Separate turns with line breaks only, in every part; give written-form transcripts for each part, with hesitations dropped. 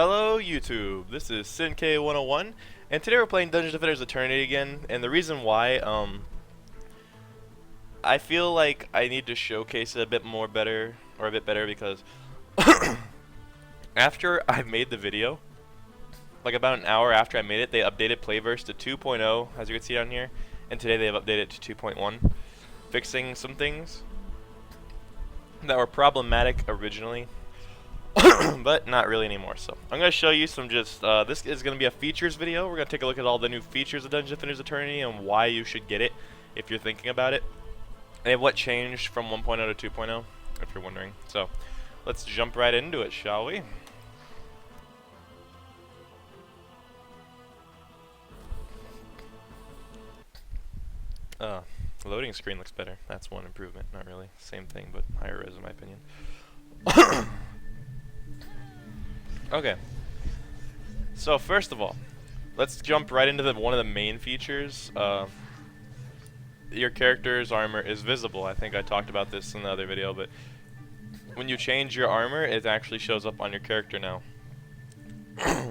Hello YouTube, this is Sinkay 101, and today we're playing Dungeons & Defenders Eternity again, and the reason why, I feel like I need to showcase it a bit better because after I made the video, like about an hour after I made it, they updated Playverse to 2.0, as you can see down here, and today they've updated it to 2.1, fixing some things that were problematic originally. But not really anymore. So I'm going to show you some this is going to be a features video. We're going to take a look at all the new features of Dungeons & Defenders Eternity and why you should get it if you're thinking about it. And what changed from 1.0 to 2.0, if you're wondering. So let's jump right into it, shall we? Loading screen looks better. That's one improvement. Not really. Same thing, but higher res in my opinion. Okay, so first of all, let's jump right into one of the main features. Your character's armor is visible. I think I talked about this in the other video, but when you change your armor, it actually shows up on your character now,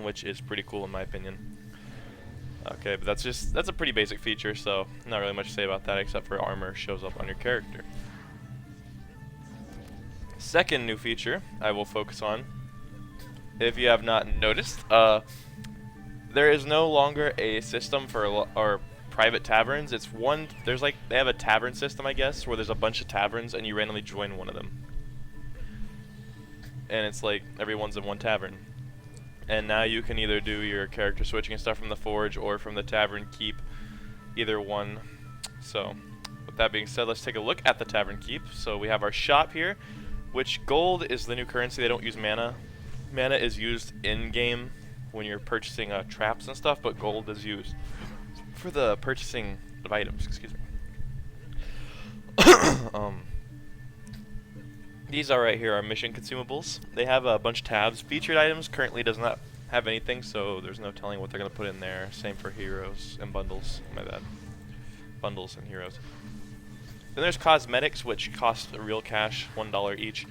which is pretty cool in my opinion. Okay, but that's a pretty basic feature, so not really much to say about that except for armor shows up on your character. Second new feature I will focus on, if you have not noticed, there is no longer a system for private taverns. It's they have a tavern system, I guess, where there's a bunch of taverns and you randomly join one of them. And it's like everyone's in one tavern. And now you can either do your character switching and stuff from the forge or from the tavern keep, either one. So with that being said, let's take a look at the tavern keep. So we have our shop here, which gold is the new currency. They don't use mana. Mana is used in-game when you're purchasing traps and stuff, but gold is used for the purchasing of items, excuse me. These are right here are mission consumables. They have a bunch of tabs. Featured items currently does not have anything, so there's no telling what they're going to put in there. Same for heroes and bundles. My bad. Bundles and heroes. Then there's cosmetics, which cost real cash, $1 each.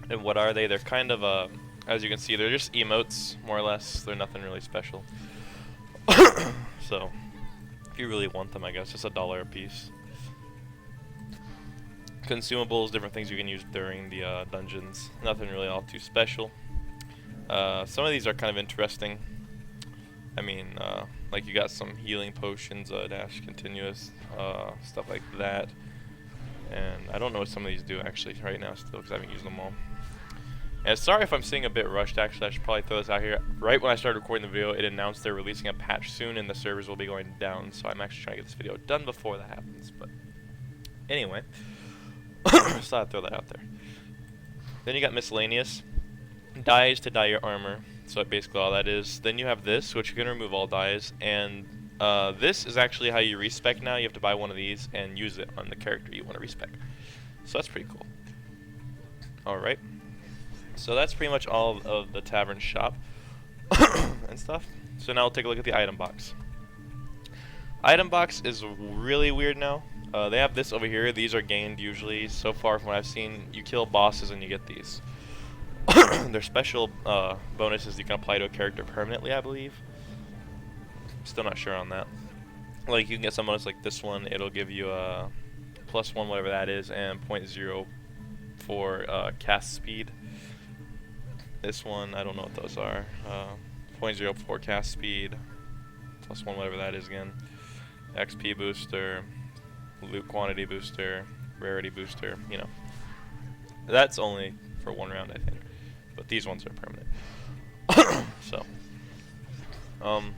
And what are they? They're kind of as you can see, they're just emotes, more or less. They're nothing really special. So, if you really want them, I guess, just $1 a piece. Consumables, different things you can use during the dungeons. Nothing really all too special. Some of these are kind of interesting. I mean, like you got some healing potions, dash continuous, stuff like that. And I don't know what some of these do actually right now still, because I haven't used them all. And sorry if I'm seeing a bit rushed, actually. I should probably throw this out here. Right when I started recording the video, it announced they're releasing a patch soon and the servers will be going down, so I'm actually trying to get this video done before that happens. But anyway, just thought I'd throw that out there. Then you got miscellaneous. Dyes to dye your armor, so basically all that is. Then you have this, which you can remove all dyes, and this is actually how you respec now. You have to buy one of these and use it on the character you want to respec. So that's pretty cool. Alright. So that's pretty much all of the tavern shop and stuff. So now we'll take a look at the item box. Item box is really weird now. They have this over here. These are gained usually. So far from what I've seen, you kill bosses and you get these. They're special bonuses you can apply to a character permanently, I believe. Still not sure on that. Like you can get some bonus like this one. It'll give you a +1 whatever that is and 0.04 cast speed. This one, I don't know what those are. 0.04 cast speed, +1 whatever that is again. XP booster, loot quantity booster, rarity booster, you know. That's only for one round, I think. But these ones are permanent. So. And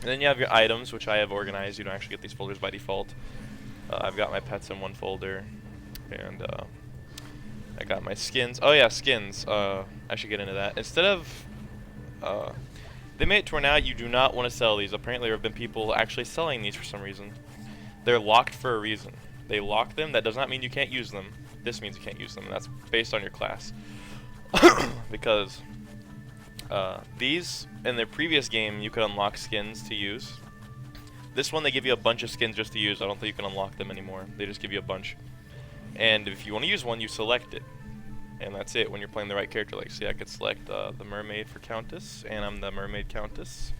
then you have your items, which I have organized. You don't actually get these folders by default. I've got my pets in one folder. And I got my skins. Oh yeah, skins. I should get into that. Instead of they made it to where now you do not want to sell these. Apparently there have been people actually selling these for some reason. They're locked for a reason. They lock them. That does not mean you can't use them. This means you can't use them, and that's based on your class. Because these, in their previous game, you could unlock skins to use. This one, they give you a bunch of skins just to use. I don't think you can unlock them anymore. They just give you a bunch. And if you want to use one, you select it. And that's it when you're playing the right character. Like, see, I could select the mermaid for Countess, and I'm the mermaid Countess.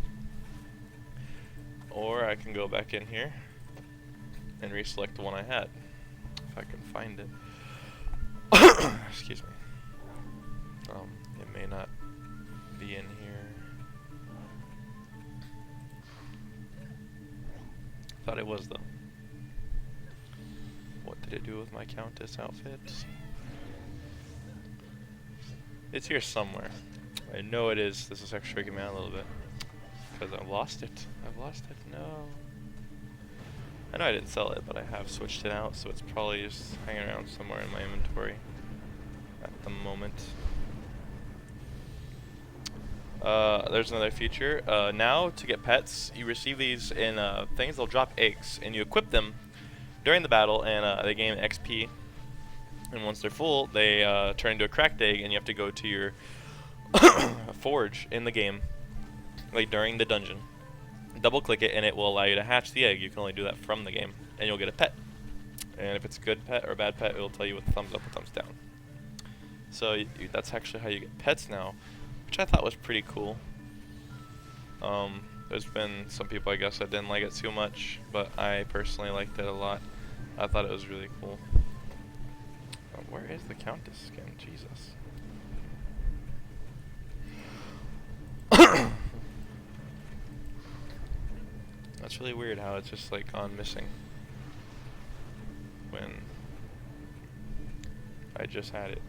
Or I can go back in here and reselect the one I had, if I can find it. Excuse me. It may not be in here. Thought it was though. What did it do with my Countess outfit? It's here somewhere. I know it is. This is actually freaking me out a little bit. Because I've lost it. I've lost it. No. I know I didn't sell it, but I have switched it out, so it's probably just hanging around somewhere in my inventory at the moment. There's another feature. Now, to get pets, you receive these in things. They'll drop eggs, and you equip them during the battle, and they gain XP. And once they're full, they turn into a cracked egg, and you have to go to your forge in the game, like during the dungeon. Double click it, and it will allow you to hatch the egg. You can only do that from the game, and you'll get a pet. And if it's a good pet or a bad pet, it will tell you with thumbs up or thumbs down. So that's actually how you get pets now, which I thought was pretty cool. There's been some people, I guess, that didn't like it too much, but I personally liked it a lot. I thought it was really cool. Where is the Countess skin? Jesus. That's really weird how it's just like gone missing when I just had it.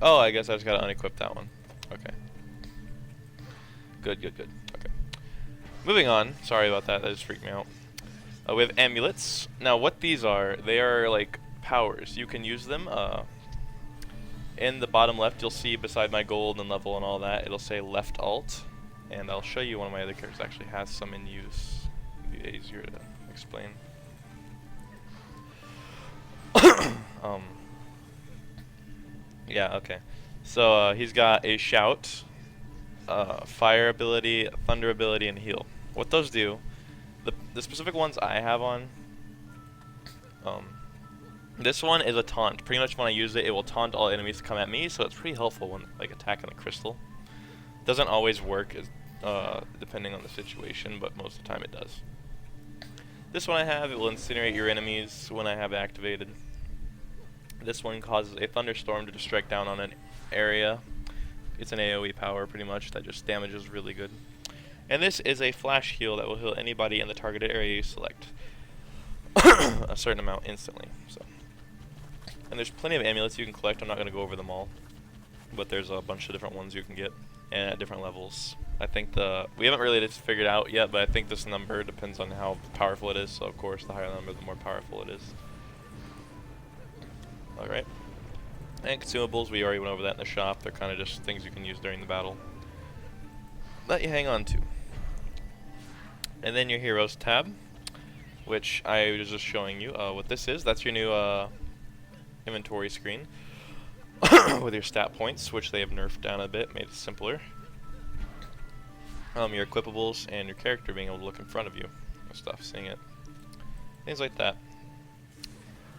Oh, I guess I just gotta unequip that one. Okay. Good, good, good. Okay. Moving on. Sorry about that. That just freaked me out. We have amulets. Now, what these are, they are like powers. You can use them. In the bottom left, you'll see beside my gold and level and all that, it'll say left alt. And I'll show you one of my other characters actually has some in use. It'll be easier to explain. Yeah, okay. So he's got a shout, fire ability, thunder ability, and heal. What those do, the specific ones I have on, this one is a taunt. Pretty much when I use it, it will taunt all enemies to come at me, so it's pretty helpful when like attacking a crystal. Doesn't always work, depending on the situation, but most of the time it does. This one I have, it will incinerate your enemies when I have it activated. This one causes a thunderstorm to just strike down on an area. It's an AoE power pretty much that just damages really good. And this is a flash heal that will heal anybody in the targeted area you select a certain amount instantly. So, and there's plenty of amulets you can collect. I'm not going to go over them all, but there's a bunch of different ones you can get and at different levels. I think we haven't really just figured out yet, but I think this number depends on how powerful it is. So of course, the higher the number, the more powerful it is. Alright. And consumables, we already went over that in the shop. They're kind of just things you can use during the battle that you hang on to. And then your heroes tab, which I was just showing you what this is. That's your new inventory screen with your stat points, which they have nerfed down a bit, made it simpler. Your equipables and your character being able to look in front of you and stuff, seeing it. Things like that.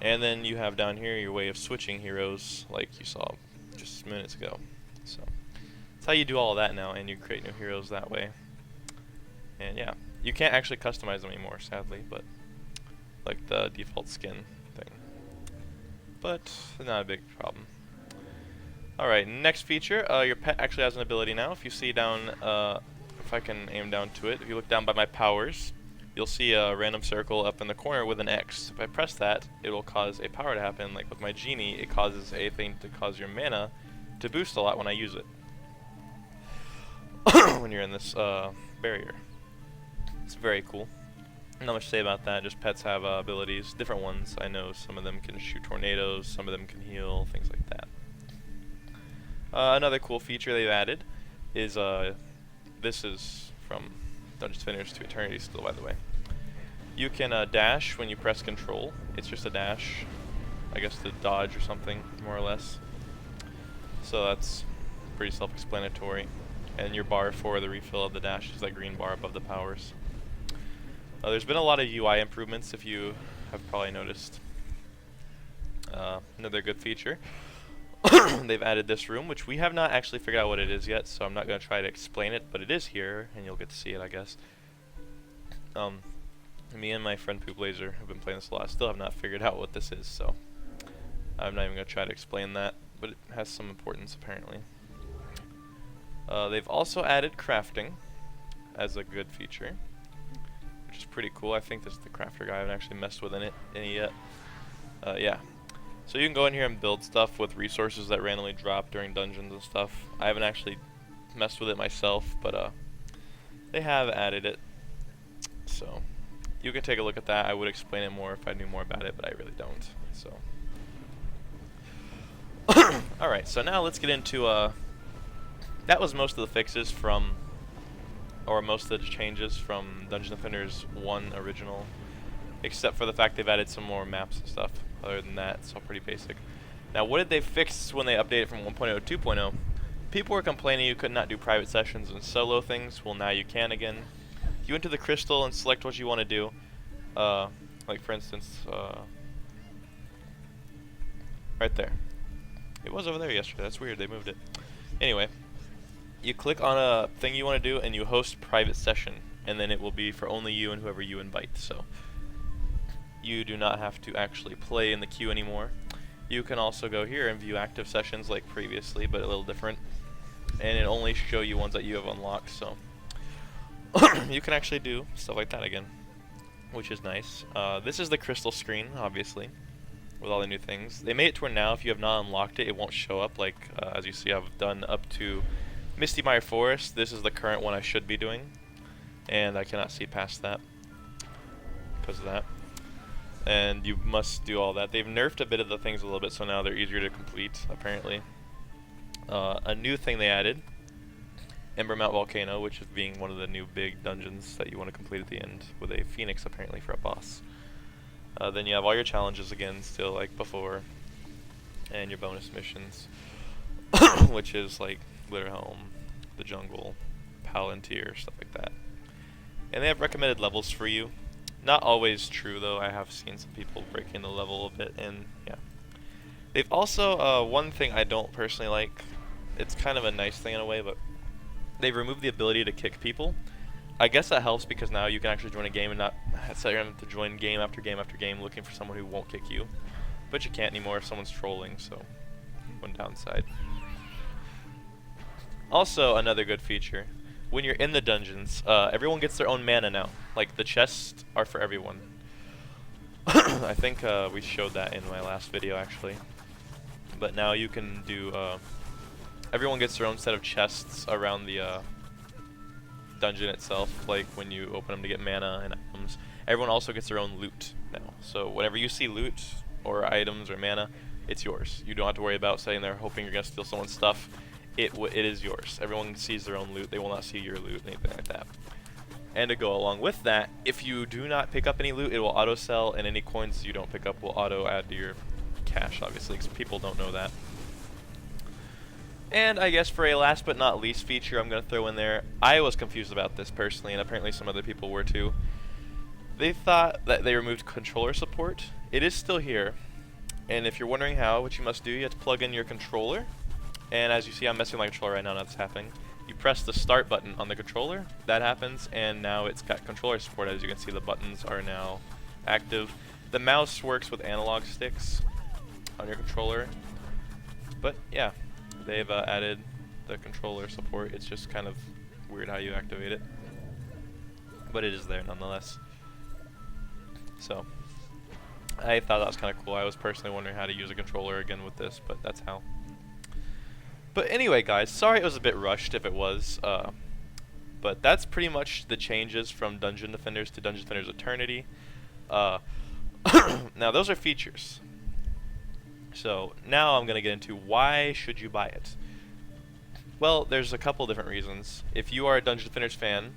And then you have down here your way of switching heroes like you saw just minutes ago. So that's how you do all of that now, and you create new heroes that way. And yeah, you can't actually customize them anymore, sadly, but like the default skin thing. But not a big problem. Alright, next feature, your pet actually has an ability now. If you see down, if I can aim down to it, if you look down by my powers, you'll see a random circle up in the corner with an X. If I press that, it will cause a power to happen. Like with my genie, it causes a thing to cause your mana to boost a lot when I use it. When you're in this barrier. It's very cool. Not much to say about that, just pets have abilities, different ones. I know some of them can shoot tornadoes, some of them can heal, things like that. Another cool feature they've added is, this is from Dungeons Finished to Eternity still, by the way. You can dash when you press control. It's just a dash, I guess to dodge or something, more or less. So that's pretty self-explanatory. And your bar for the refill of the dash is that green bar above the powers. There's been a lot of UI improvements, if you have probably noticed. Another good feature. They've added this room, which we have not actually figured out what it is yet, so I'm not going to try to explain it, but it is here, and you'll get to see it, I guess. Me and my friend Poop Laser have been playing this a lot. Still have not figured out what this is, so I'm not even going to try to explain that, but it has some importance apparently. They've also added crafting as a good feature, which is pretty cool. I think this is the crafter guy. I haven't actually messed with any yet. Yeah. So you can go in here and build stuff with resources that randomly drop during dungeons and stuff. I haven't actually messed with it myself, but they have added it. So you can take a look at that. I would explain it more if I knew more about it, but I really don't. So alright, so now let's get into that was most of the fixes from, or most of the changes from Dungeon Defenders 1 original, except for the fact they've added some more maps and stuff. Other than that, it's all pretty basic. Now, what did they fix when they updated from 1.0 to 2.0? People were complaining you could not do private sessions and solo things. Well, now you can again. You enter the crystal and select what you want to do. Like for instance, right there. It was over there yesterday. That's weird. They moved it. Anyway, you click on a thing you want to do and you host private session, and then it will be for only you and whoever you invite. So you do not have to actually play in the queue anymore. You can also go here and view active sessions like previously, but a little different. And it only show you ones that you have unlocked, so you can actually do stuff like that again, which is nice. This is the crystal screen, obviously, with all the new things. They made it to where now if you have not unlocked it, it won't show up. Like, as you see, I've done up to Misty Mire Forest. This is the current one I should be doing, and I cannot see past that because of that. And you must do all that. They've nerfed a bit of the things a little bit, so now they're easier to complete, apparently. A new thing they added, Ember Mount Volcano, which is being one of the new big dungeons that you want to complete at the end, with a phoenix apparently for a boss. Then you have all your challenges again, still like before, and your bonus missions, which is like Glitter Helm, the Jungle, Palantir, stuff like that. And they have recommended levels for you. Not always true though. I have seen some people breaking the level a bit, and yeah. They've also, one thing I don't personally like, it's kind of a nice thing in a way, but they've removed the ability to kick people. I guess that helps because now you can actually join a game and not set your to join game after game after game looking for someone who won't kick you. But you can't anymore if someone's trolling, so one downside. Also, another good feature. When you're in the dungeons, everyone gets their own mana now. Like, the chests are for everyone. I think we showed that in my last video, actually. But now you can do, everyone gets their own set of chests around the dungeon itself, like when you open them to get mana and items. Everyone also gets their own loot now. So whenever you see loot, or items, or mana, it's yours. You don't have to worry about sitting there hoping you're going to steal someone's stuff. It is yours. Everyone sees their own loot. They will not see your loot, anything like that. And to go along with that, if you do not pick up any loot, it will auto sell, and any coins you don't pick up will auto add to your cash, obviously, because people don't know that. And I guess for a last but not least feature I'm going to throw in there, I was confused about this personally, and apparently some other people were too. They thought that they removed controller support. It is still here, and if you're wondering how, what you must do, you have to plug in your controller. And as you see, I'm messing with my controller right now, that's happening. You press the start button on the controller, that happens, and now it's got controller support. As you can see, the buttons are now active. The mouse works with analog sticks on your controller. But yeah, they've added the controller support. It's just kind of weird how you activate it, but it is there nonetheless. So I thought that was kind of cool. I was personally wondering how to use a controller again with this, but that's how. But anyway, guys, sorry it was a bit rushed if it was, but that's pretty much the changes from Dungeon Defenders to Dungeon Defenders Eternity. Now, those are features. So now I'm going to get into why should you buy it. Well, there's a couple different reasons. If you are a Dungeon Defenders fan,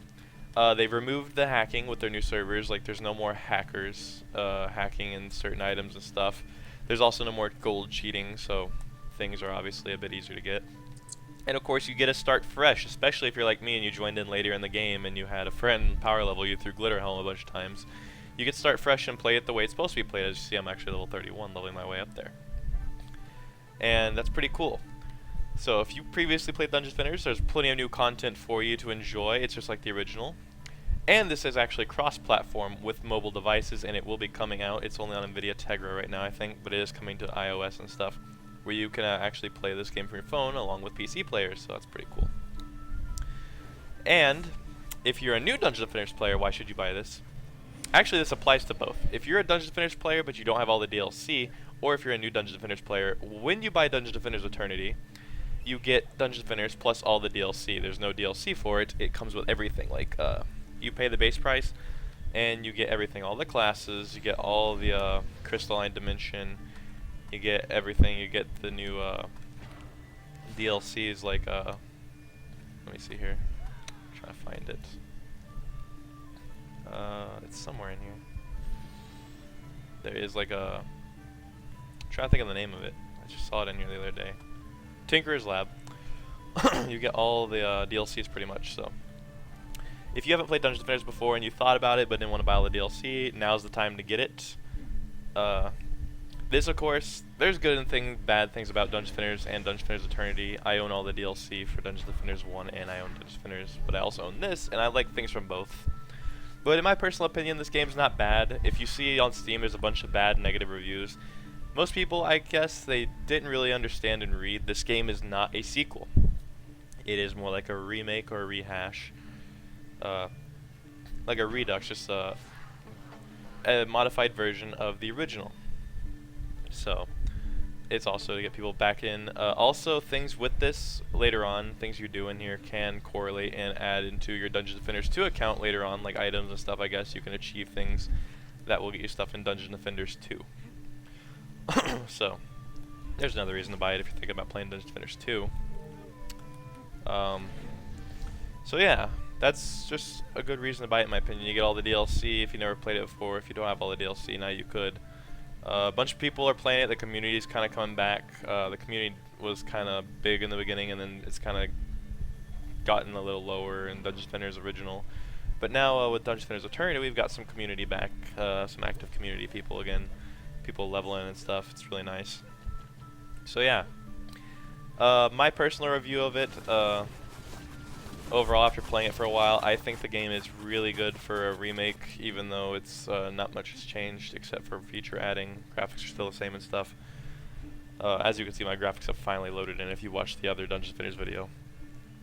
they've removed the hacking with their new servers. Like, there's no more hackers hacking in certain items and stuff. There's also no more gold cheating, so things are obviously a bit easier to get. And of course you get to start fresh, especially if you're like me and you joined in later in the game and you had a friend power level you through Glitter Helm a bunch of times. you get to start fresh and play it the way it's supposed to be played. As you see, I'm actually level 31, leveling my way up there. And that's pretty cool. So if you previously played Dungeon Defenders, there's plenty of new content for you to enjoy. It's just like the original. And this is actually cross-platform with mobile devices, and it will be coming out. It's only on NVIDIA Tegra right now, I think, but it is coming to iOS and stuff, where you can actually play this game from your phone along with PC players, so that's pretty cool. And if you're a new Dungeon Defenders player, why should you buy this? Actually, this applies to both. If you're a Dungeon Defenders player but you don't have all the DLC, or if you're a new Dungeon Defenders player, when you buy Dungeon Defenders Eternity, you get Dungeon Defenders plus all the DLC. There's no DLC for it. It comes with everything. Like, you pay the base price, and you get everything. All the classes, you get all the Crystalline Dimension, you get everything. You get the new DLCs like, let me see here. I'm trying to find it. It's somewhere in here. There is like a... I'm trying to think of the name of it. I just saw it in here the other day. Tinker's Lab. You get all the DLCs pretty much, so. If you haven't played Dungeon Defenders before and you thought about it but didn't want to buy all the DLC, now's the time to get it. This, of course, there's good and bad things about Dungeon Defenders and Dungeon Defenders Eternity. I own all the DLC for Dungeon Defenders 1 and I own Dungeon Defenders, but I also own this, and I like things from both. But in my personal opinion, this game's not bad. If you see on Steam, there's a bunch of bad negative reviews. Most people, I guess, they didn't really understand and read. This game is not a sequel. It is more like a remake or a rehash. Like a redux, just a modified version of the original. So, it's also to get people back in. Also, things with this later on, things you do in here can correlate and add into your Dungeon Defenders 2 account later on, like items and stuff. I guess you can achieve things that will get you stuff in Dungeon Defenders 2. So, there's another reason to buy it if you're thinking about playing Dungeon Defenders 2. So yeah, that's just a good reason to buy it in my opinion. You get all the DLC if you never played it before. If you don't have all the DLC, now you could. A bunch of people are playing it. The community is kind of coming back. The community was kind of big in the beginning, and then it's kind of gotten a little lower in Dungeon Defenders original. But now with Dungeon Defenders Eternity, we've got some community back, some active community people again, people leveling and stuff. It's really nice. So yeah, my personal review of it. Overall, after playing it for a while, I think the game is really good for a remake, even though it's not much has changed except for feature adding. Graphics are still the same and stuff. As you can see, my graphics have finally loaded in if you watch the other Dungeon Defenders video.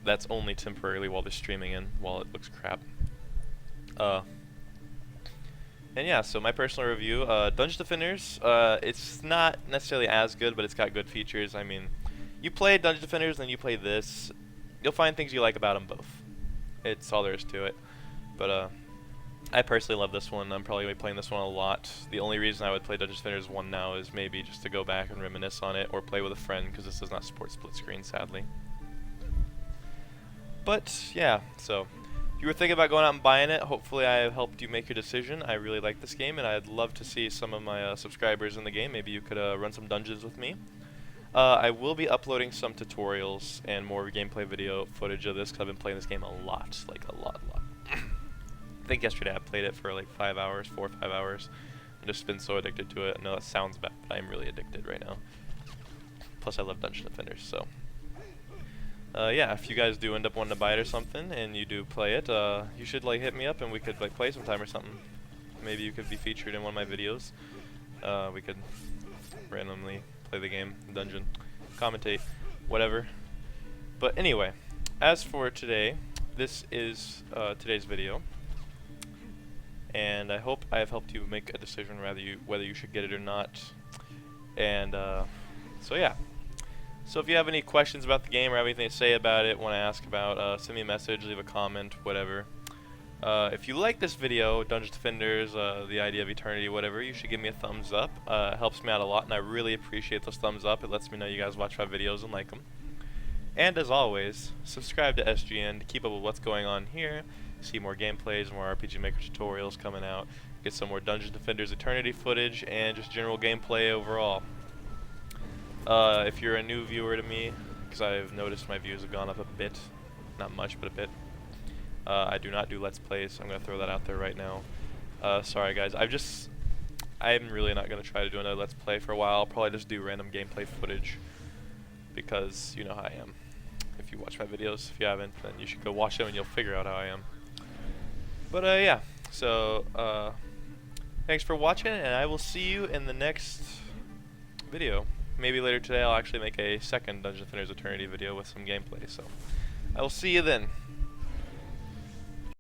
That's only temporarily while they're streaming in, while it looks crap. And yeah, so my personal review, Dungeon Defenders, it's not necessarily as good, but it's got good features. I mean, you play Dungeon Defenders, then you play this. You'll find things you like about them both. It's all there is to it. But I personally love this one. I'm probably going to be playing this one a lot. The only reason I would play Dungeon Defenders 1 now is maybe just to go back and reminisce on it, or play with a friend, because this does not support split screen, sadly. But yeah, so if you were thinking about going out and buying it, hopefully I have helped you make your decision. I really like this game, and I'd love to see some of my subscribers in the game. Maybe you could run some dungeons with me. I will be uploading some tutorials and more gameplay video footage of this, because I've been playing this game a lot, like a lot. I think yesterday I played it for like 4 or 5 hours. I've just been so addicted to it. I know that sounds bad, but I'm really addicted right now. Plus I love Dungeon Defenders, so. Yeah, if you guys do end up wanting to buy it or something, and you do play it, you should like hit me up and we could like play sometime or something. Maybe you could be featured in one of my videos. We could randomly play the game, dungeon, commentate, whatever. But anyway, as for today, this is today's video, and I hope I have helped you make a decision whether you should get it or not. And so yeah. So if you have any questions about the game or have anything to say about it, want to ask about, send me a message, leave a comment, whatever. If you like this video, Dungeon Defenders, the idea of eternity, whatever, you should give me a thumbs up. It helps me out a lot, and I really appreciate those thumbs up. It lets me know you guys watch my videos and like them. And as always, subscribe to SGN to keep up with what's going on here, see more gameplays, more RPG Maker tutorials coming out, get some more Dungeon Defenders Eternity footage, and just general gameplay overall. If you're a new viewer to me, because I've noticed my views have gone up a bit, not much, but a bit. I do not do Let's Plays, so I'm going to throw that out there right now. Sorry guys, I'm really not gonna try to do another Let's Play for a while. I'll probably just do random gameplay footage because you know how I am. If you watch my videos, if you haven't, then you should go watch them and you'll figure out how I am. But yeah, so thanks for watching, and I will see you in the next video. Maybe later today I'll actually make a second Dungeon Defenders Eternity video with some gameplay. So I will see you then.